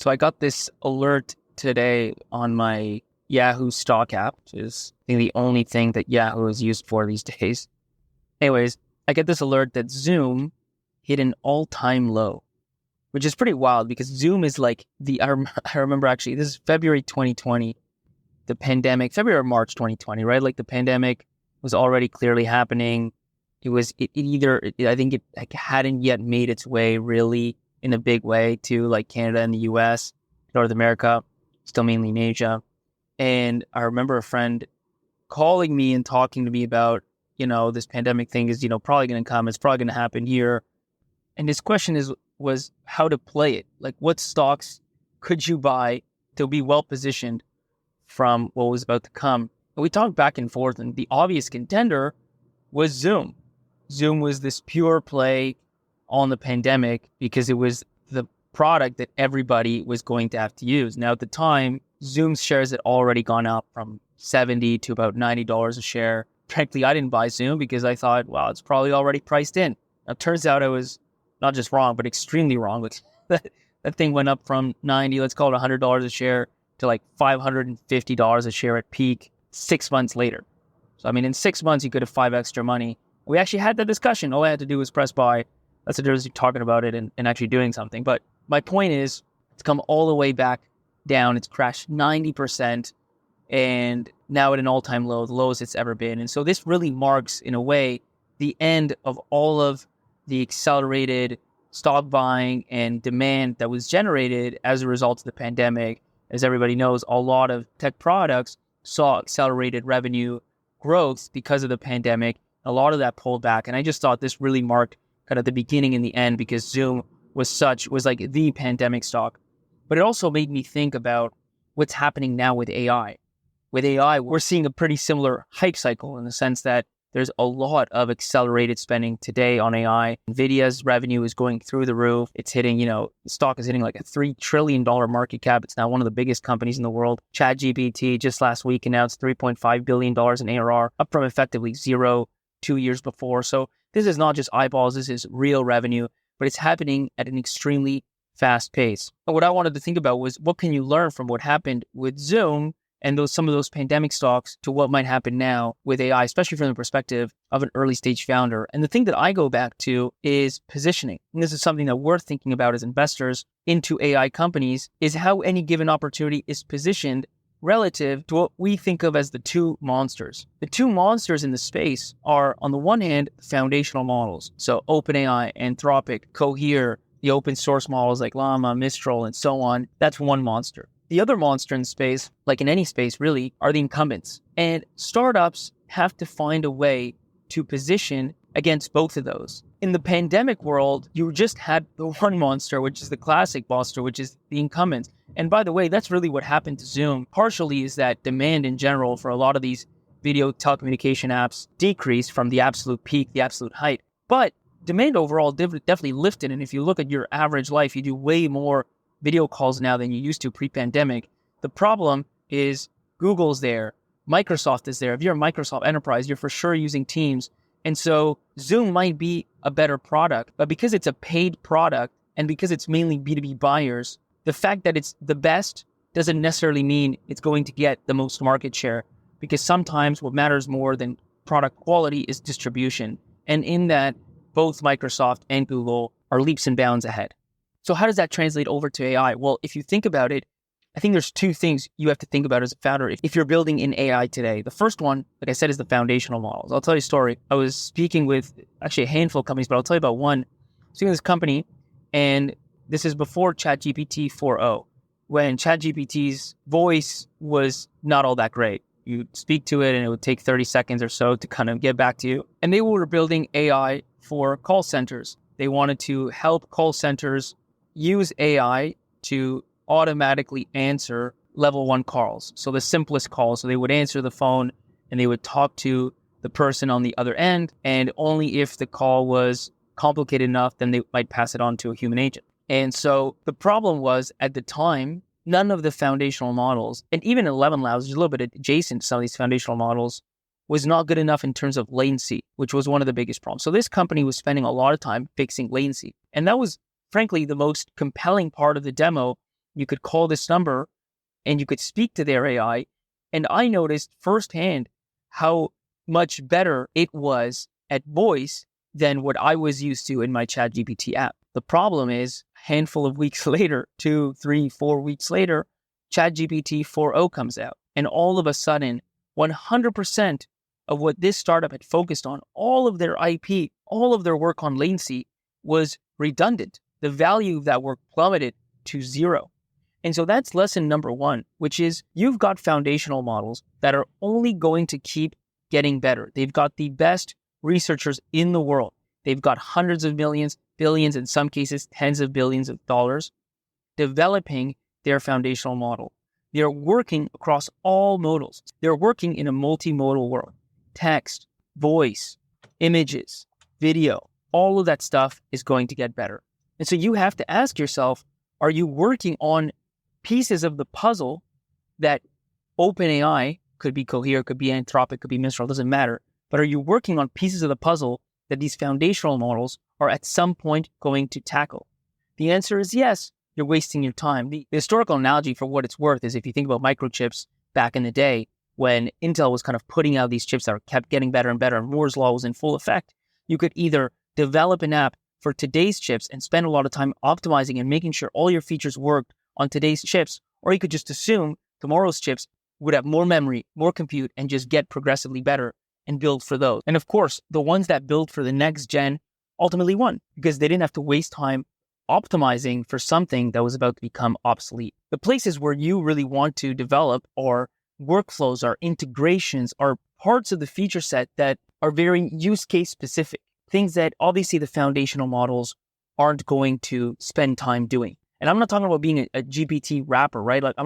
So I got this alert today on my Yahoo stock app, which is I think the only thing that Yahoo is used for these days. Anyways, I get this alert that Zoom hit an all-time low, which is pretty wild because Zoom is like I remember actually, this is February 2020, the pandemic, February or March 2020, right? Like the pandemic was already clearly happening. I think it hadn't yet made its way really in a big way to like Canada and the US, North America, still mainly in Asia. And I remember a friend calling me and talking to me about, this pandemic thing is, probably going to come. It's probably going to happen here. And his question was how to play it. Like what stocks could you buy to be well positioned from what was about to come? And we talked back and forth, and the obvious contender was Zoom. Zoom was this pure play on the pandemic because it was the product that everybody was going to have to use. Now, at the time, Zoom's shares had already gone up from $70 to about $90 a share. Frankly, I didn't buy Zoom because I thought, wow, it's probably already priced in. Now, it turns out I was not just wrong, but extremely wrong. That thing went up from 90, let's call it $100 a share, to like $550 a share at peak 6 months later. So, in 6 months, you could have 5 extra money. We actually had that discussion. All I had to do was press buy. That's the difference between talking about it and actually doing something. But my point is, it's come all the way back down. It's crashed 90% and now at an all-time low, the lowest it's ever been. And so this really marks, in a way, the end of all of the accelerated stock buying and demand that was generated as a result of the pandemic. As everybody knows, a lot of tech products saw accelerated revenue growth because of the pandemic. A lot of that pulled back. And I just thought this really marked kind of the beginning and the end because Zoom was like the pandemic stock. But it also made me think about what's happening now with AI. With AI, we're seeing a pretty similar hype cycle in the sense that there's a lot of accelerated spending today on AI. NVIDIA's revenue is going through the roof. It's hitting, the stock is hitting like a $3 trillion market cap. It's now one of the biggest companies in the world. ChatGPT just last week announced $3.5 billion in ARR, up from effectively zero 2 years before. So this is not just eyeballs, this is real revenue, but it's happening at an extremely fast pace. But what I wanted to think about was what can you learn from what happened with Zoom and some of those pandemic stocks to what might happen now with AI, especially from the perspective of an early stage founder. And the thing that I go back to is positioning. And this is something that we're thinking about as investors into AI companies, is how any given opportunity is positioned relative to what we think of as the two monsters. The two monsters in the space are, on the one hand, foundational models. So OpenAI, Anthropic, Cohere, the open source models like Llama, Mistral, and so on. That's one monster. The other monster in space, like in any space really, are the incumbents. And startups have to find a way to position against both of those. In the pandemic world, you just had the one monster, which is the classic monster, which is the incumbents. And by the way, that's really what happened to Zoom. Partially is that demand in general for a lot of these video telecommunication apps decreased from the absolute peak, the absolute height. But demand overall definitely lifted. And if you look at your average life, you do way more video calls now than you used to pre-pandemic. The problem is Google's there, Microsoft is there. If you're a Microsoft enterprise, you're for sure using Teams. And so Zoom might be a better product, but because it's a paid product and because it's mainly B2B buyers, the fact that it's the best doesn't necessarily mean it's going to get the most market share, because sometimes what matters more than product quality is distribution. And in that, both Microsoft and Google are leaps and bounds ahead. So how does that translate over to AI? Well, if you think about it, I think there's two things you have to think about as a founder if you're building in AI today. The first one, like I said, is the foundational models. I'll tell you a story. I was speaking with actually a handful of companies, but I'll tell you about one. I was speaking with this company, and this is before ChatGPT 4.0, when ChatGPT's voice was not all that great. You speak to it and it would take 30 seconds or so to kind of get back to you. And they were building AI for call centers. They wanted to help call centers use AI to automatically answer level 1 calls. So the simplest calls. So they would answer the phone and they would talk to the person on the other end. And only if the call was complicated enough, then they might pass it on to a human agent. And so the problem was, at the time, none of the foundational models, and even 11 Labs, which is a little bit adjacent to some of these foundational models, was not good enough in terms of latency, which was one of the biggest problems. So this company was spending a lot of time fixing latency. And that was, frankly, the most compelling part of the demo, You could call this number and you could speak to their AI. And I noticed firsthand how much better it was at voice than what I was used to in my ChatGPT app. The problem is, a handful of weeks later, 2, 3, 4 weeks later, ChatGPT 4.0 comes out. And all of a sudden, 100% of what this startup had focused on, all of their IP, all of their work on latency was redundant. The value of that work plummeted to zero. And so that's lesson number one, which is you've got foundational models that are only going to keep getting better. They've got the best researchers in the world. They've got hundreds of millions, billions, in some cases, tens of billions of dollars developing their foundational model. They're working across all modals. They're working in a multimodal world. Text, voice, images, video, all of that stuff is going to get better. And so you have to ask yourself, are you working on pieces of the puzzle that OpenAI, could be Cohere, could be Anthropic, could be Mistral, doesn't matter, but are you working on pieces of the puzzle that these foundational models are at some point going to tackle? The answer is yes. You're wasting your time. The historical analogy, for what it's worth, is if you think about microchips back in the day, when Intel was kind of putting out these chips that kept getting better and better, and Moore's Law was in full effect, you could either develop an app for today's chips and spend a lot of time optimizing and making sure all your features worked on today's chips, or you could just assume tomorrow's chips would have more memory, more compute, and just get progressively better and build for those. And of course, the ones that build for the next gen ultimately won because they didn't have to waste time optimizing for something that was about to become obsolete. The places where you really want to develop are workflows, are integrations, are parts of the feature set that are very use case specific, things that obviously the foundational models aren't going to spend time doing. And I'm not talking about being a GPT wrapper, right? Like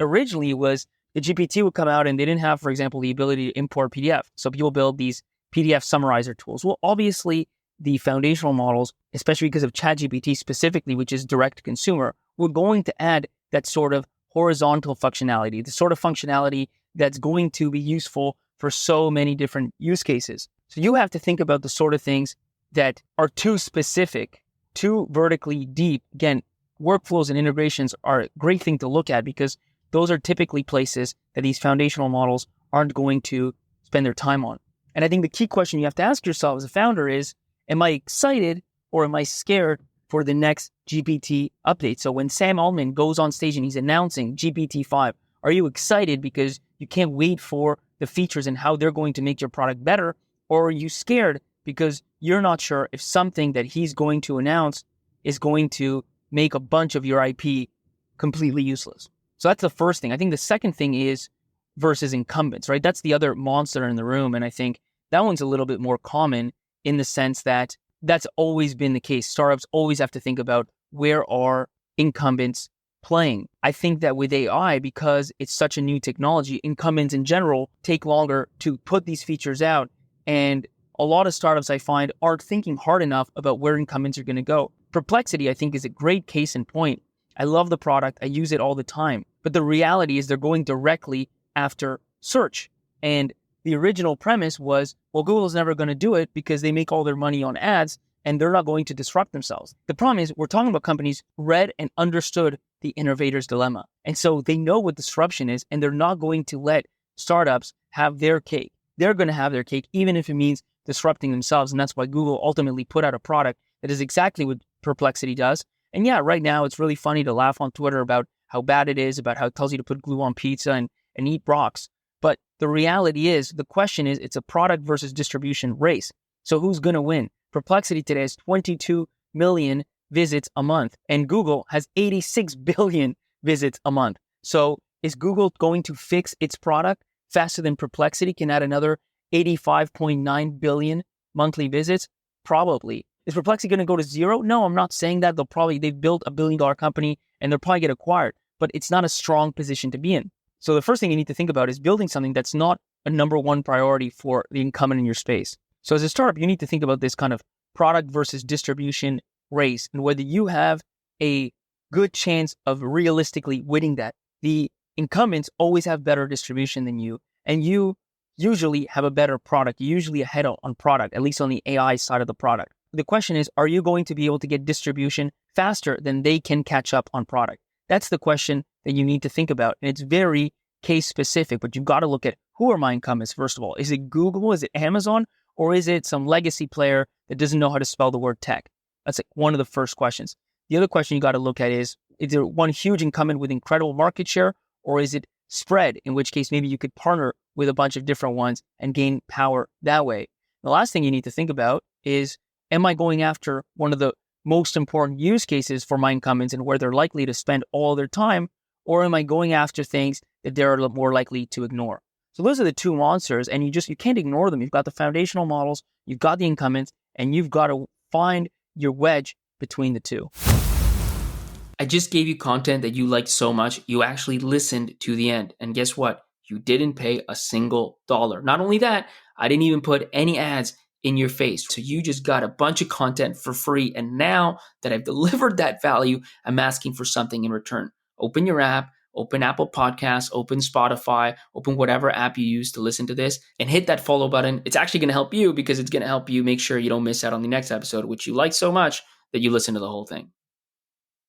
originally it was the GPT would come out and they didn't have, for example, the ability to import PDF. So people build these PDF summarizer tools. Well, obviously the foundational models, especially because of ChatGPT specifically, which is direct to consumer, we're going to add that sort of horizontal functionality, the sort of functionality that's going to be useful for so many different use cases. So you have to think about the sort of things that are too specific, too vertically deep. Again, workflows and integrations are a great thing to look at because those are typically places that these foundational models aren't going to spend their time on. And I think the key question you have to ask yourself as a founder is, am I excited or am I scared for the next GPT update? So when Sam Altman goes on stage and he's announcing GPT-5, are you excited because you can't wait for the features and how they're going to make your product better? Or are you scared because you're not sure if something that he's going to announce is going to make a bunch of your IP completely useless? So that's the first thing. I think the second thing is versus incumbents, right? That's the other monster in the room. And I think that one's a little bit more common in the sense that that's always been the case. Startups always have to think about where are incumbents playing. I think that with AI, because it's such a new technology, incumbents in general take longer to put these features out. And a lot of startups I find aren't thinking hard enough about where incumbents are going to go. Perplexity, I think, is a great case in point. I love the product. I use it all the time. But the reality is they're going directly after search. And the original premise was, well, Google's never going to do it because they make all their money on ads and they're not going to disrupt themselves. The problem is we're talking about companies who read and understood the innovator's dilemma. And so they know what disruption is and they're not going to let startups have their cake. They're going to have their cake even if it means disrupting themselves. And that's why Google ultimately put out a product that is exactly what Perplexity does. And yeah, right now it's really funny to laugh on Twitter about how bad it is, about how it tells you to put glue on pizza and eat rocks. But the reality is, the question is, it's a product versus distribution race. So who's going to win? Perplexity today has 22 million visits a month, and Google has 86 billion visits a month. So is Google going to fix its product faster than Perplexity can add another 85.9 billion monthly visits? Probably. Is Perplexity going to go to zero? No, I'm not saying that. They've built $1 billion company and they'll probably get acquired, but it's not a strong position to be in. So the first thing you need to think about is building something that's not a number one priority for the incumbent in your space. So as a startup, you need to think about this kind of product versus distribution race and whether you have a good chance of realistically winning that. The incumbents always have better distribution than you, and you usually have a better product. You're usually ahead on product, at least on the AI side of the product. The question is, are you going to be able to get distribution faster than they can catch up on product? That's the question that you need to think about. And it's very case specific, but you've got to look at who are my incumbents, first of all. Is it Google? Is it Amazon? Or is it some legacy player that doesn't know how to spell the word tech? That's like one of the first questions. The other question you got to look at is there one huge incumbent with incredible market share, or is it spread, in which case maybe you could partner with a bunch of different ones and gain power that way. The last thing you need to think about is, am I going after one of the most important use cases for my incumbents and where they're likely to spend all their time, or am I going after things that they're more likely to ignore? So those are the two monsters, and you can't ignore them. You've got the foundational models, you've got the incumbents, and you've got to find your wedge between the two. I just gave you content that you liked so much, you actually listened to the end. And guess what? You didn't pay a single dollar. Not only that, I didn't even put any ads in your face. So you just got a bunch of content for free. And now that I've delivered that value, I'm asking for something in return. Open your app, open Apple Podcasts, open Spotify, open whatever app you use to listen to this, and hit that follow button. It's actually going to help you because it's going to help you make sure you don't miss out on the next episode, which you like so much that you listen to the whole thing.